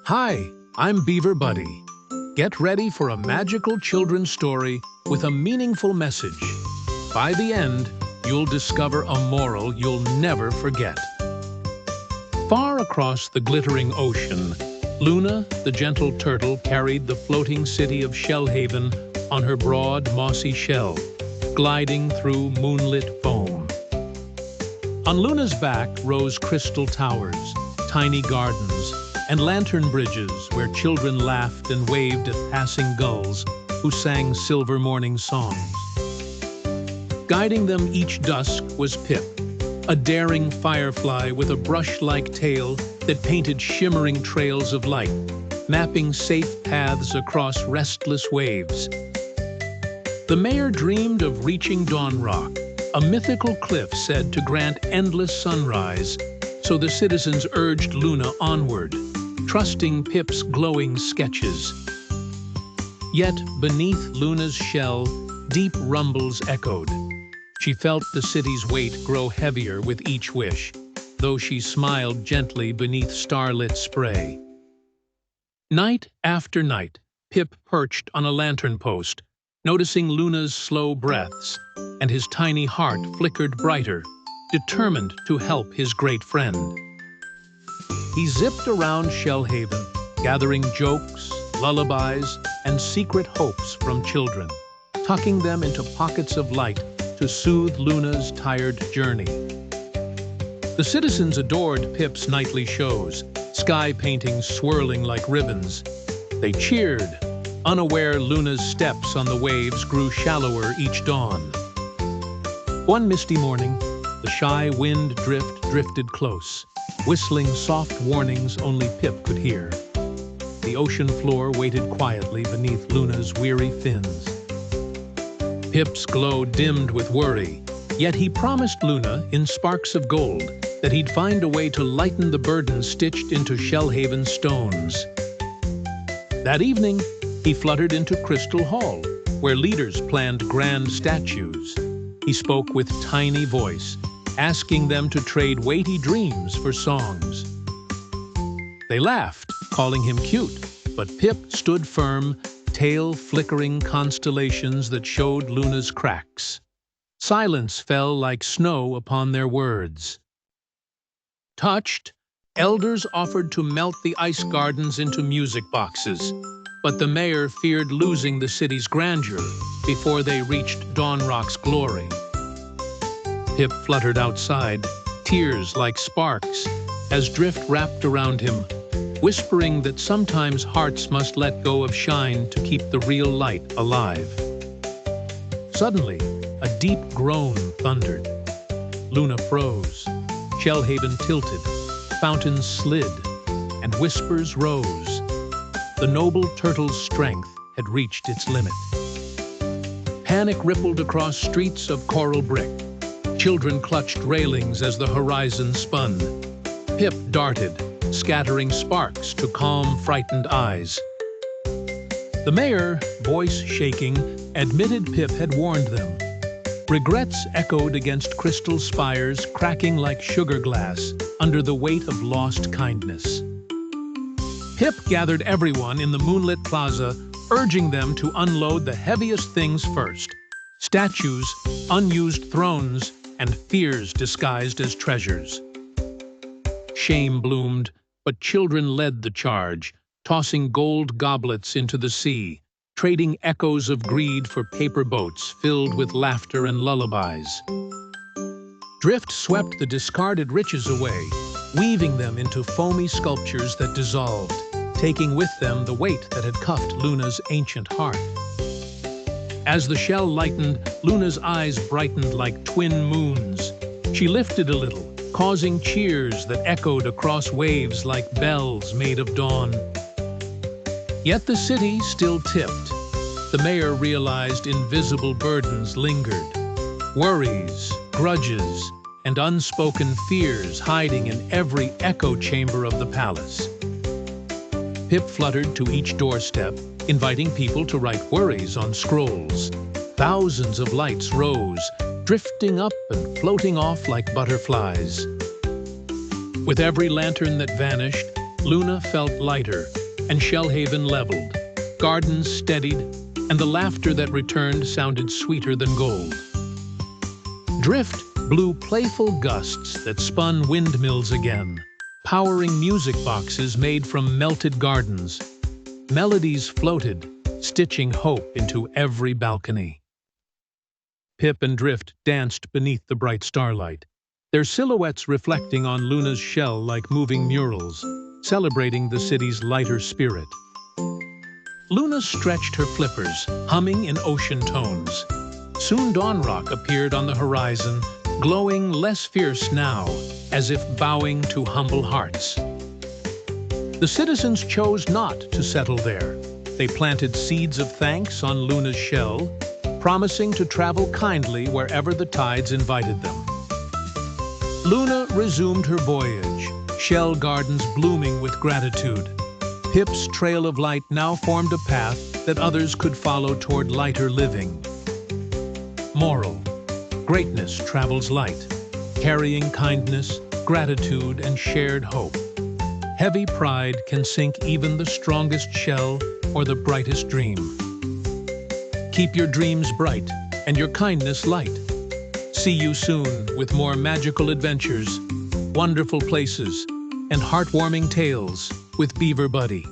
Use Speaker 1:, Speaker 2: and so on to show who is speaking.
Speaker 1: Hi, I'm Beaver Buddy. Get ready for a magical children's story with a meaningful message. By the end, you'll discover a moral you'll never forget. Far across the glittering ocean, Luna, the gentle turtle, carried the floating city of Shellhaven on her broad, mossy shell, gliding through moonlit foam. On Luna's back rose crystal towers, tiny gardens, and lantern bridges where children laughed and waved at passing gulls who sang silver morning songs. Guiding them each dusk was Pip, a daring firefly with a brush-like tail that painted shimmering trails of light, mapping safe paths across restless waves. The mayor dreamed of reaching Dawnrock, a mythical cliff said to grant endless sunrise, so the citizens urged Luna onward, trusting Pip's glowing sketches. Yet beneath Luna's shell, deep rumbles echoed. She felt the city's weight grow heavier with each wish, though she smiled gently beneath starlit spray. Night after night, Pip perched on a lantern post, noticing Luna's slow breaths, and his tiny heart flickered brighter, determined to help his great friend. He zipped around Shellhaven, gathering jokes, lullabies, and secret hopes from children, tucking them into pockets of light to soothe Luna's tired journey. The citizens adored Pip's nightly shows, sky paintings swirling like ribbons. They cheered, unaware Luna's steps on the waves grew shallower each dawn. One misty morning, the shy wind drifted close, whistling soft warnings only Pip could hear. The ocean floor waited quietly beneath Luna's weary fins. Pip's glow dimmed with worry, yet he promised Luna, in sparks of gold, that he'd find a way to lighten the burden stitched into Shellhaven stones. That evening, he fluttered into Crystal Hall, where leaders planned grand statues. He spoke with tiny voice, asking them to trade weighty dreams for songs. They laughed, calling him cute, but Pip stood firm, tail flickering constellations that showed Luna's cracks. Silence fell like snow upon their words. Touched, elders offered to melt the ice gardens into music boxes, but the mayor feared losing the city's grandeur before they reached Dawnrock's glory. Pip fluttered outside, tears like sparks, as drift wrapped around him, whispering that sometimes hearts must let go of shine to keep the real light alive. Suddenly, a deep groan thundered. Luna froze. Shellhaven tilted, fountains slid, and whispers rose. The noble turtle's strength had reached its limit. Panic rippled across streets of coral brick. Children clutched railings as the horizon spun. Pip darted, scattering sparks to calm frightened eyes. The mayor, voice shaking, admitted Pip had warned them. Regrets echoed against crystal spires cracking like sugar glass under the weight of lost kindness. Pip gathered everyone in the moonlit plaza, urging them to unload the heaviest things first: statues, unused thrones, and fears disguised as treasures. Shame bloomed, but children led the charge, tossing gold goblets into the sea, trading echoes of greed for paper boats filled with laughter and lullabies. Drift swept the discarded riches away, weaving them into foamy sculptures that dissolved, taking with them the weight that had cuffed Luna's ancient heart. As the shell lightened, Luna's eyes brightened like twin moons. She lifted a little, causing cheers that echoed across waves like bells made of dawn. Yet the city still tipped. The mayor realized invisible burdens lingered. Worries, grudges, and unspoken fears hiding in every echo chamber of the palace. Pip fluttered to each doorstep, inviting people to write worries on scrolls. Thousands of lights rose, drifting up and floating off like butterflies. With every lantern that vanished, Luna felt lighter, and Shellhaven leveled. Gardens steadied, and the laughter that returned sounded sweeter than gold. Drift blew playful gusts that spun windmills again, powering music boxes made from melted gardens. Melodies floated, stitching hope into every balcony. Pip and Drift danced beneath the bright starlight, their silhouettes reflecting on Luna's shell like moving murals, celebrating the city's lighter spirit. Luna stretched her flippers, humming in ocean tones. Soon Dawnrock appeared on the horizon, glowing less fierce now, as if bowing to humble hearts. The citizens chose not to settle there. They planted seeds of thanks on Luna's shell, promising to travel kindly wherever the tides invited them. Luna resumed her voyage, shell gardens blooming with gratitude. Pip's trail of light now formed a path that others could follow toward lighter living. Moral: greatness travels light, carrying kindness, gratitude, and shared hope. Heavy pride can sink even the strongest shell or the brightest dream. Keep your dreams bright and your kindness light. See you soon with more magical adventures, wonderful places, and heartwarming tales with Beaver Buddy.